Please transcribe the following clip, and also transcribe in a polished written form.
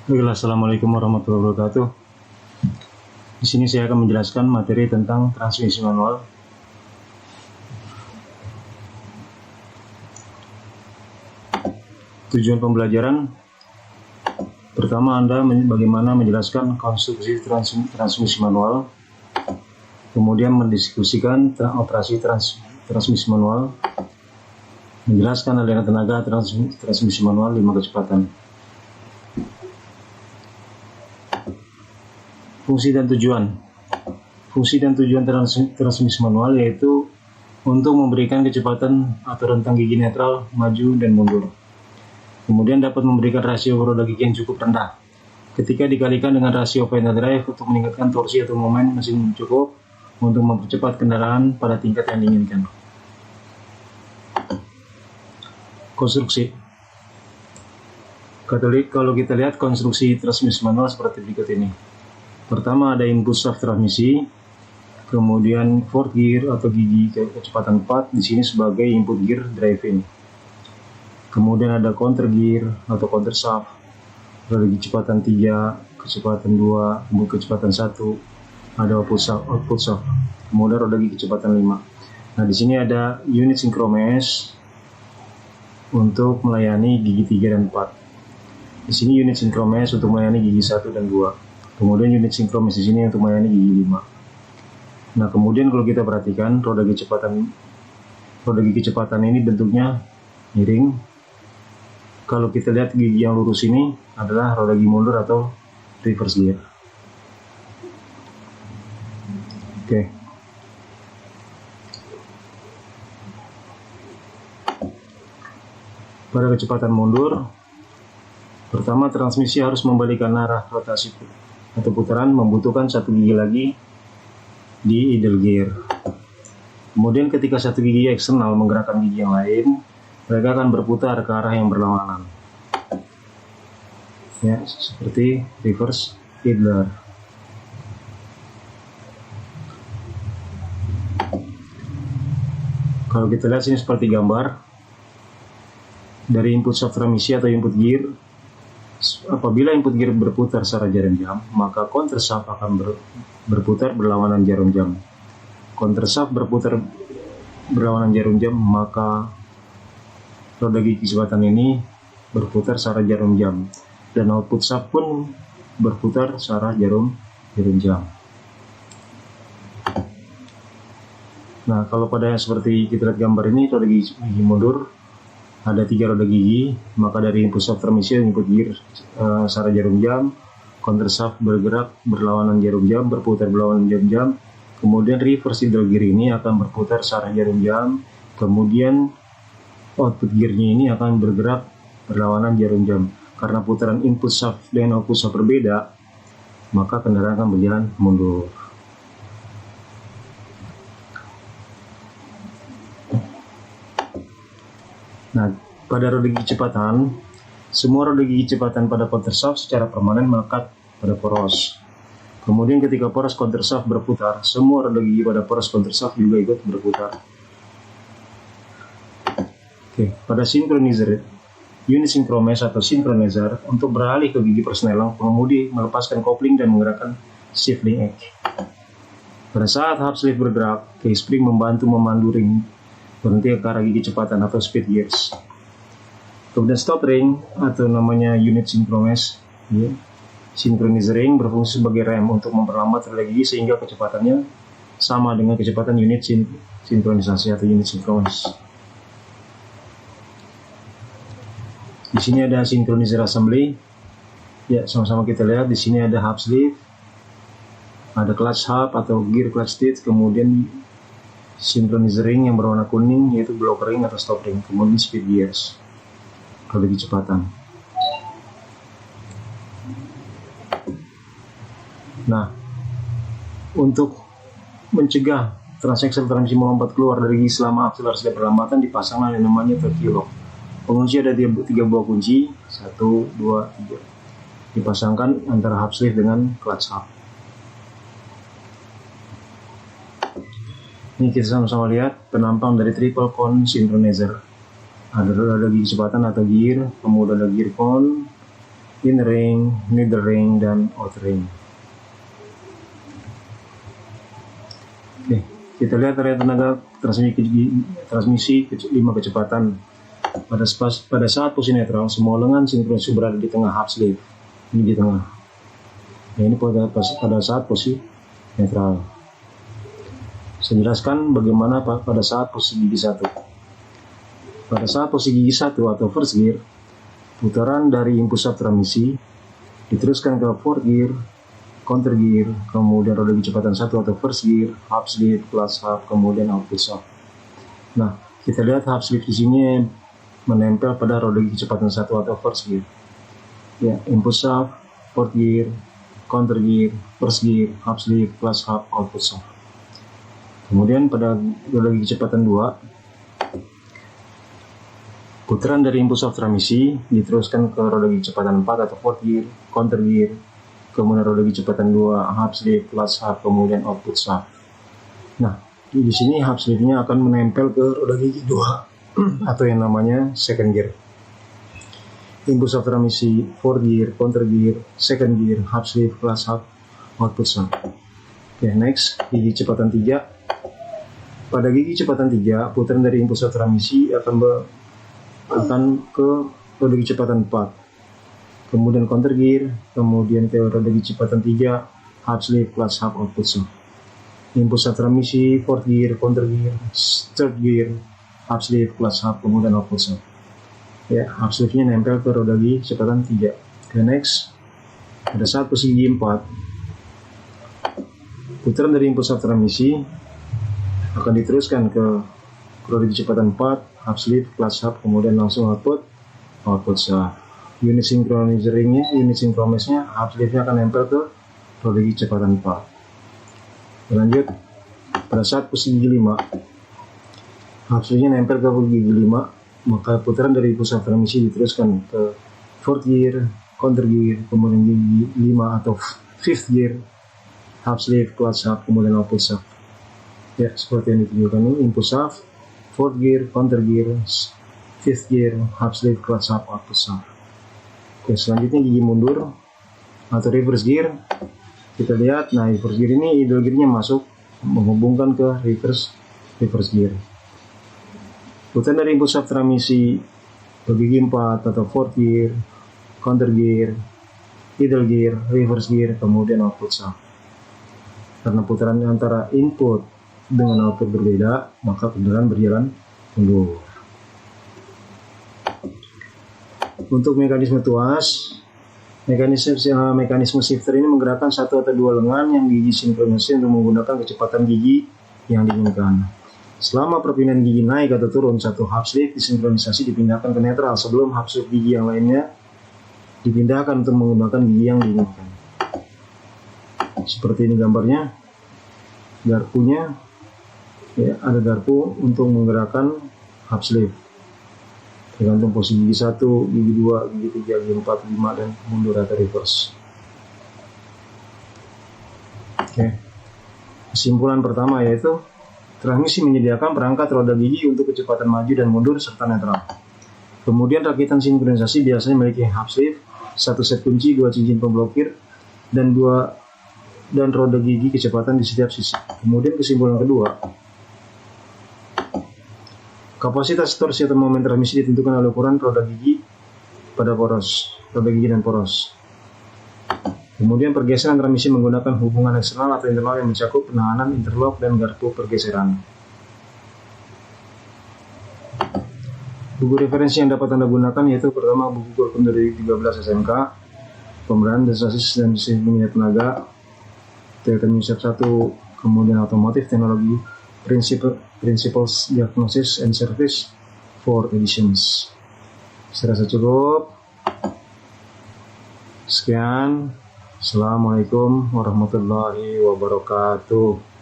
Baiklah, assalamualaikum warahmatullahi wabarakatuh. Di sini saya akan menjelaskan materi tentang transmisi manual. Tujuan pembelajaran pertama, Anda bagaimana menjelaskan konstruksi transmisi manual, kemudian mendiskusikan operasi transmisi manual, menjelaskan aliran tenaga transmisi manual 5 kecepatan. Fungsi dan tujuan. Fungsi dan tujuan transmisi manual yaitu untuk memberikan kecepatan atau rentang gigi netral maju dan mundur. Kemudian dapat memberikan rasio roda gigi yang cukup rendah ketika dikalikan dengan rasio final drive untuk meningkatkan torsi atau momen mesin cukup untuk mempercepat kendaraan pada tingkat yang diinginkan. Konstruksi. Kalau kita lihat konstruksi transmisi manual seperti berikut ini. Pertama ada input shaft transmisi, kemudian fourth gear atau gigi kecepatan 4 di sini sebagai input gear driving. Kemudian ada counter gear atau counter shaft, roda gigi kecepatan 3, kecepatan 2, input kecepatan 1, ada output shaft, kemudian roda gigi kecepatan 5. Nah, di sini ada unit synchromess untuk melayani gigi 3 dan 4. Di sini unit synchromess untuk melayani gigi 1 dan 2. Kemudian unit synchromess di sini untuk melayani gigi 5. Nah, kemudian kalau kita perhatikan roda gigi kecepatan ini bentuknya miring. Kalau kita lihat gigi yang lurus ini adalah roda gigi mundur atau reverse gear. Oke. Pada kecepatan mundur, pertama transmisi harus membalikan arah rotasi atau putaran, membutuhkan satu gigi lagi di idle gear. Kemudian ketika satu gigi eksternal menggerakkan gigi yang lain, mereka akan berputar ke arah yang berlawanan. Ya, seperti reverse idler. Kalau kita lihat sini seperti gambar dari input shaft transmisi atau input gear. Apabila input gear berputar secara jarum jam, maka counter shaft akan berputar berlawanan jarum jam. Counter shaft berputar berlawanan jarum jam, maka roda gigi kecepatan ini berputar searah jarum jam, dan output shaft pun berputar searah jarum jam. Nah, kalau pada seperti kita lihat gambar ini, roda gigi mundur ada 3 roda gigi, maka dari input shaft transmisi input gear searah jarum jam, counter shaft bergerak berlawanan jarum jam, berputar berlawanan jarum jam, kemudian reverse idle gear ini akan berputar searah jarum jam, kemudian output gearnya ini akan bergerak berlawanan jarum jam. Karena putaran input shaft dan output shaft berbeda, maka kendaraan akan berjalan mundur. Nah, pada roda gigi kecepatan, semua roda gigi kecepatan pada counter shaft secara permanen melekat pada poros. Kemudian ketika poros counter shaft berputar, semua roda gigi pada poros counter shaft juga ikut berputar. Oke, pada synchronizer, unit synchromess atau synchronizer untuk beralih ke gigi persneling, pengemudi melepaskan kopling dan menggerakkan shifting edge. Pada saat hub sleeve bergerak, case spring membantu memandu ring berhenti ke arah gigi kecepatan atau speed gears. Kemudian stop ring atau namanya unit synchromess, ya. Synchronizer ring berfungsi sebagai rem untuk memperlambat roda gigi sehingga kecepatannya sama dengan kecepatan unit sinkronisasi atau unit synchromess. Di sini ada synchronizer assembly. Ya, sama-sama kita lihat di sini ada hub sleeve, ada clutch hub atau gear clutch teeth, kemudian synchronizer ring yang berwarna kuning yaitu block ring atau stop ring, kemudian speed gears, roda gigi kecepatan. Nah, untuk mencegah transaksel transmisi melompat keluar dari gigi selama akselerasi dan perlambatan, dipasanglah yang namanya turkey lock. Pengunci ada 3 buah kunci, 1, 2, 3. Dipasangkan antara hub sleeve dengan clutch hub. Ini kita sama-sama lihat penampang dari triple cone synchronizer. Ada roda gigi kecepatan atau gear, kemudian ada gear cone, inner ring, middle ring, dan outer ring. Oke, kita lihat area tenaga transmisi 5 kecepatan. Pada saat posisi netral, semua lengan sinkronis berada di tengah half sleeve. Ini di tengah. Nah, ini pada saat posisi netral. Saya jelaskan bagaimana pada saat posisi gigi 1. Pada saat posisi gigi 1 atau first gear, putaran dari input shaft transmisi diteruskan ke fourth gear, counter gear, kemudian roda kecepatan 1 atau first gear, half sleeve, clutch half, kemudian output shaft. Nah, kita lihat half sleeve di sini menempel pada roda kecepatan 1 atau first gear. Ya, input shaft, fourth gear, counter gear, first gear, half sleeve, clutch half, output shaft. Kemudian pada roda kecepatan 2, putaran dari input shaft transmisi diteruskan ke roda kecepatan 4 atau fourth gear, counter gear, kemudian roda kecepatan 2, half sleeve, clutch half, kemudian output shaft. Nah, di sini half sleeve-nya akan menempel ke roda gigi 2 atau yang namanya second gear. Input shaft transmisi fourth gear, counter gear, second gear, half sleeve, clutch half, output shaft. Oke, next, gigi kecepatan 3. Pada gigi kecepatan 3, putaran dari input shaft transmisi akan ke roda kecepatan 4, kemudian counter gear, kemudian ke roda kecepatan 3, half sleeve, clutch half, output shaft. Input shaft transmisi fourth gear, counter gear, third gear, half sleeve, clutch half, kemudian output shaft. Ya, half sleeve-nya nempel ke roda gigi kecepatan 3. Oke, next, pada saat posisi gigi 4, putaran dari input shaft transmisi akan diteruskan ke roda kecepatan 4, half sleeve, clutch half, kemudian langsung output shaft. Unit synchronizer-nya, half sleeve-nya akan nempel ke roda kecepatan 4. Lanjut, pada saat posisi gigi 5, half sleeve-nya nempel ke gigi 5, maka putaran dari input shaft transmisi diteruskan ke fourth gear, counter gear, kemudian gigi 5 atau fifth gear, half sleeve, clutch half, kemudian output shaft. Ya, seperti yang ditunjukkan ini, input shaft, fourth gear, counter gear, fifth gear, half sleeve, clutch half, output shaft. Oke, selanjutnya gigi mundur atau reverse gear. Kita lihat, nah reverse gear ini idle gear-nya masuk menghubungkan ke reverse gear. Putaran dari input shaft transmisi gigi 4 atau fourth gear, counter gear, idle gear, reverse gear, kemudian output shaft. Karena putaran antara input dengan output berbeda, maka kendaraan berjalan mundur. Untuk mekanisme tuas, mekanisme shifter ini menggerakkan satu atau dua lengan yang disinkronisasi untuk menggunakan kecepatan gigi yang diinginkan. Selama perpindahan gigi naik atau turun, satu half sleeve disinkronisasi dipindahkan ke netral sebelum half sleeve gigi yang lainnya dipindahkan untuk menggunakan gigi yang diinginkan. Seperti ini gambarnya, garpunya, ya, ada garpu untuk menggerakkan half sleeve. Tergantung posisi gigi 1, gigi 2, gigi 3, gigi 4, 5, dan mundur atau reverse. Oke. Kesimpulan pertama yaitu transmisi menyediakan perangkat roda gigi untuk kecepatan maju dan mundur serta netral. Kemudian rakitan sinkronisasi biasanya memiliki half sleeve, 1 set kunci, 2 cincin pemblokir, dan roda gigi kecepatan di setiap sisi. Kemudian kesimpulan kedua, kapasitas torsi atau momen transmisi ditentukan oleh ukuran roda gigi pada roda gigi dan poros. Kemudian pergeseran transmisi menggunakan hubungan eksternal atau internal yang mencakup penahanan, interlock, dan garpu pergeseran. Buku referensi yang dapat Anda gunakan yaitu pertama buku kurikulum dari 13 SMK, Pembenahan Destinasi dan Distribusi Tenaga, Teknik 1, kemudian Otomotif Teknologi, Principles Diagnosis and Service, 4 editions. Saya rasa cukup. Sekian. Assalamualaikum warahmatullahi wabarakatuh.